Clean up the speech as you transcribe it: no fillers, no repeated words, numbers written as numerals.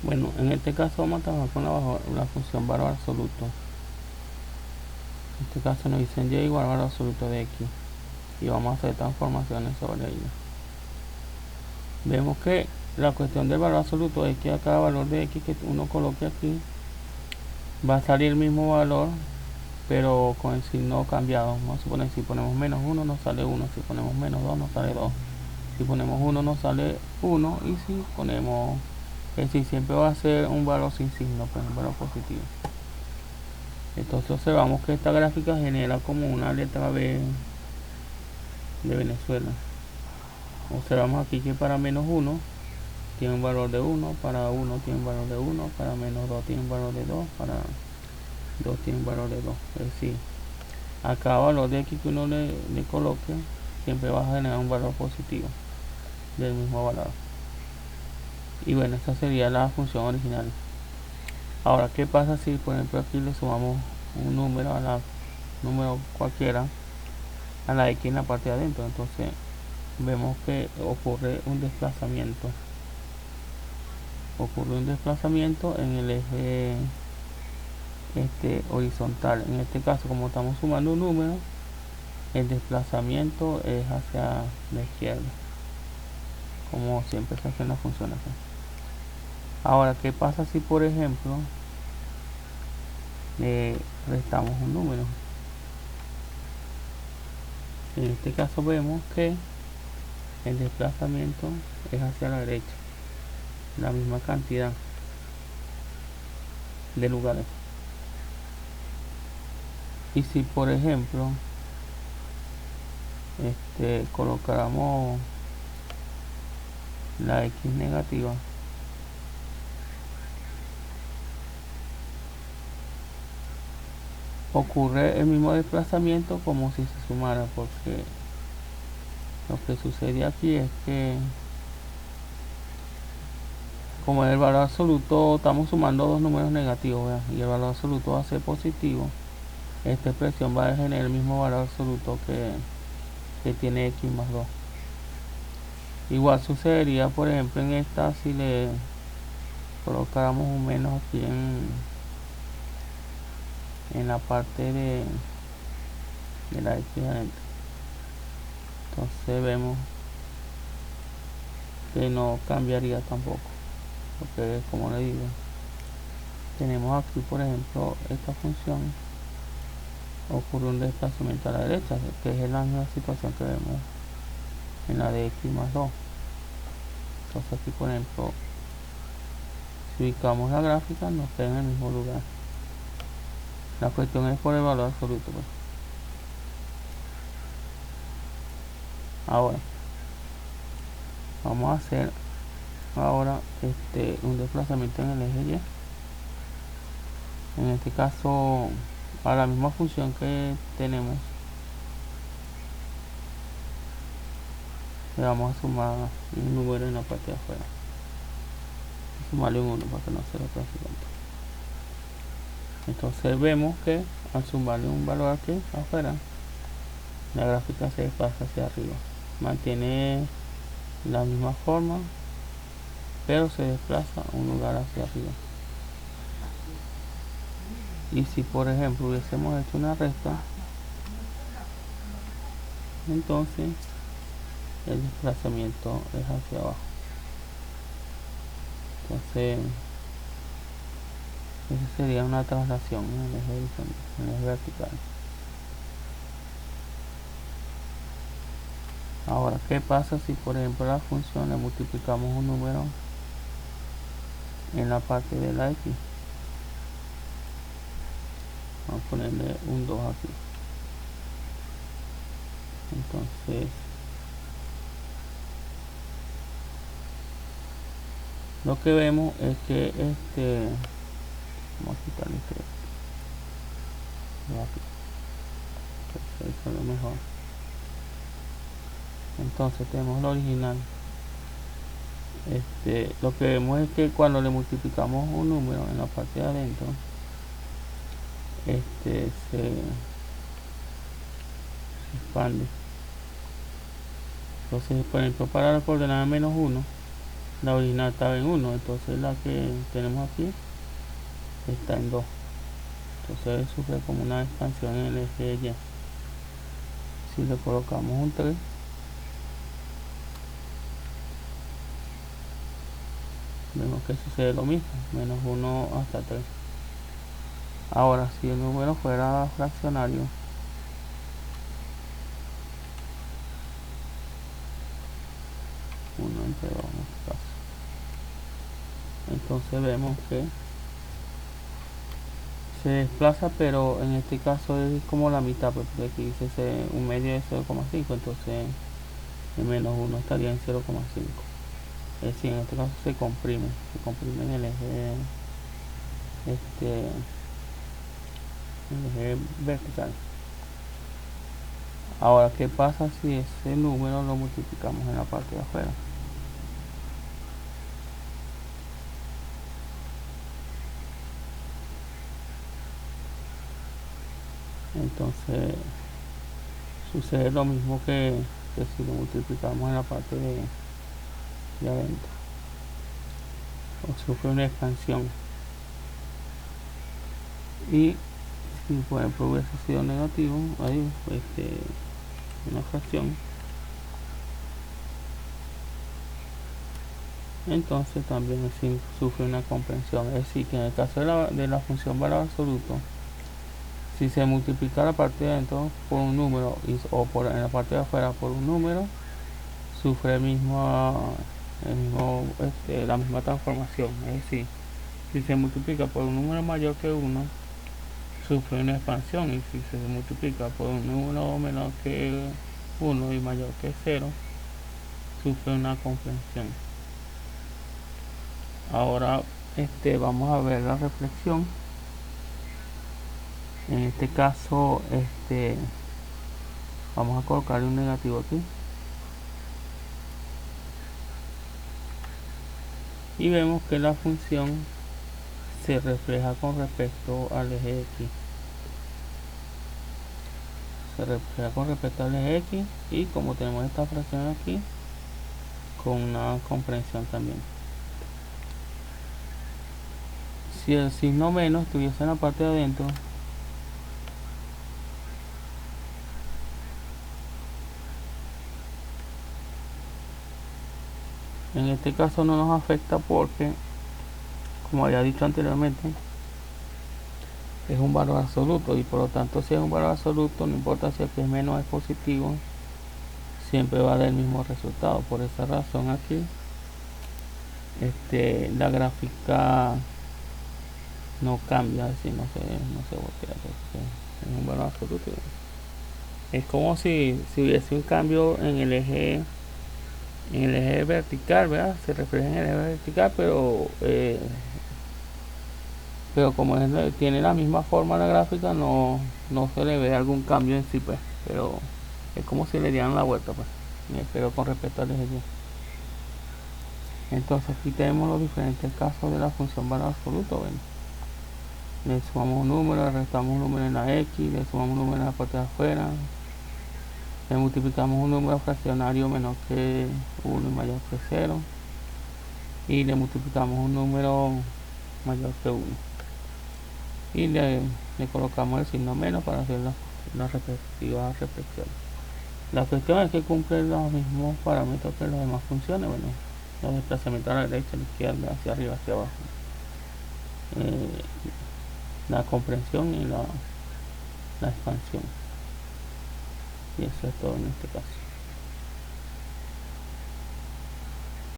Bueno, en este caso vamos a trabajar con la función valor absoluto. En este caso nos dicen y igual al valor absoluto de x y vamos a hacer transformaciones sobre ella. Vemos que la cuestión del valor absoluto es que a cada valor de x que uno coloque aquí va a salir el mismo valor, pero con el signo cambiado. Vamos a suponer, si ponemos menos 1 nos sale 1, si ponemos menos 2 nos sale 2, si ponemos 1 nos sale 1, y si ponemos, es decir, siempre va a ser un valor sin signo, pues un valor positivo. Entonces observamos que esta gráfica genera como una letra B de Venezuela. Observamos aquí que para menos 1 tiene un valor de 1, para 1 tiene un valor de 1, para menos 2 tiene un valor de 2, para 2 tiene un valor de 2. Es decir, a cada valor de x que uno le coloque, siempre va a generar un valor positivo del mismo valor. Y bueno, esta sería la función original. Ahora, ¿qué pasa si por ejemplo aquí le sumamos un número a la número cualquiera a la x en la parte de adentro? Entonces vemos que ocurre un desplazamiento en el eje horizontal. En este caso, como estamos sumando un número, el desplazamiento es hacia la izquierda, como siempre se hacen las funciones. Ahora, ¿qué pasa si por ejemplo le restamos un número? En este caso vemos que el desplazamiento es hacia la derecha, la misma cantidad de lugares. Y si por ejemplo colocáramos la x negativa, ocurre el mismo desplazamiento como si se sumara, porque lo que sucede aquí es que como en el valor absoluto estamos sumando dos números negativos, ¿verdad? Y el valor absoluto va a ser positivo, esta expresión va a tener el mismo valor absoluto que tiene x más 2. Igual sucedería por ejemplo en esta si le colocáramos un menos aquí en la parte de la x adentro. Entonces vemos que no cambiaría tampoco, porque como le digo, tenemos aquí por ejemplo esta función, ocurre un desplazamiento a la derecha, que es la misma situación que vemos en la de x más 2. Entonces aquí por ejemplo, si ubicamos la gráfica nos queda en el mismo lugar. La cuestión es por el valor absoluto, pues. Ahora vamos a hacer un desplazamiento en el eje y. En este caso, a la misma función que tenemos, le vamos a sumar un número en la parte de afuera. Sumarle un 1 para que no se lo transforme. Entonces vemos que al sumarle un valor aquí afuera, la gráfica se desplaza hacia arriba. Mantiene la misma forma, pero se desplaza un lugar hacia arriba. Y si por ejemplo hubiésemos hecho una recta, entonces el desplazamiento es hacia abajo. Entonces esa sería una traslación en el eje horizontal, en el eje vertical. Ahora, ¿qué pasa si por ejemplo la función le multiplicamos un número en la parte de la x? Vamos a ponerle un 2 aquí. Entonces lo que vemos es que vamos a quitarle este rápido, eso es lo mejor. Entonces tenemos lo original. Lo que vemos es que cuando le multiplicamos un número en la parte de adentro, se expande. Entonces por ejemplo para la coordenada menos 1 La original estaba en 1, entonces la que tenemos aquí está en 2. Entonces sufre como una expansión en el eje Y. Si le colocamos un 3, vemos que sucede lo mismo, menos 1 hasta 3. Ahora, si el número fuera fraccionario, uno entre 2 en este caso, entonces vemos que se desplaza, pero en este caso es como la mitad, porque aquí dice un medio de 0,5, entonces el menos 1 estaría en 0,5. Es decir, en este caso se comprime en el eje vertical. Ahora, ¿qué pasa si ese número lo multiplicamos en la parte de afuera? Entonces sucede lo mismo que si lo multiplicamos en la parte de adentro, o sufre una expansión. Y si por ejemplo hubiese sido negativo, ahí una fracción, entonces también sufre una comprensión. Es decir, que en el caso de la función valor absoluto, si se multiplica la parte de adentro por un número o en la parte de afuera por un número, sufre la misma transformación. Es decir, si se multiplica por un número mayor que 1, sufre una expansión, y si se multiplica por un número menor que 1 y mayor que 0, sufre una comprensión. Ahora vamos a ver la reflexión. En este caso vamos a colocar un negativo aquí y vemos que la función se refleja con respecto al eje X. Se refleja con respecto al eje X, y como tenemos esta fracción aquí, con una comprensión también. Si el signo menos estuviese en la parte de adentro, en este caso no nos afecta porque, como había dicho anteriormente, es un valor absoluto, y por lo tanto, si es un valor absoluto, no importa si aquí es menos o es positivo, siempre va a dar el mismo resultado. Por esa razón aquí la gráfica no cambia, es decir, no se voltea, porque es un valor absoluto. Es como si hubiese un cambio en el eje vertical, ¿verdad? Se refleja en el eje vertical, pero como tiene la misma forma la gráfica, no se le ve algún cambio en sí, pues, pero es como si le dieran la vuelta, pues, pero con respecto al eje Y. Entonces aquí tenemos los diferentes casos de la función valor absoluto. Bueno, le sumamos un número, le restamos un número en la X, le sumamos un número en la parte de afuera, le multiplicamos un número fraccionario menor que 1 y mayor que 0, y le multiplicamos un número mayor que 1, y le colocamos el signo menos para hacer la respectiva reflexión. La cuestión es que cumple los mismos parámetros que las demás funciones. Bueno, los desplazamientos a la derecha, a la izquierda, hacia arriba, hacia abajo, la comprensión y la expansión. Y eso es todo en este caso.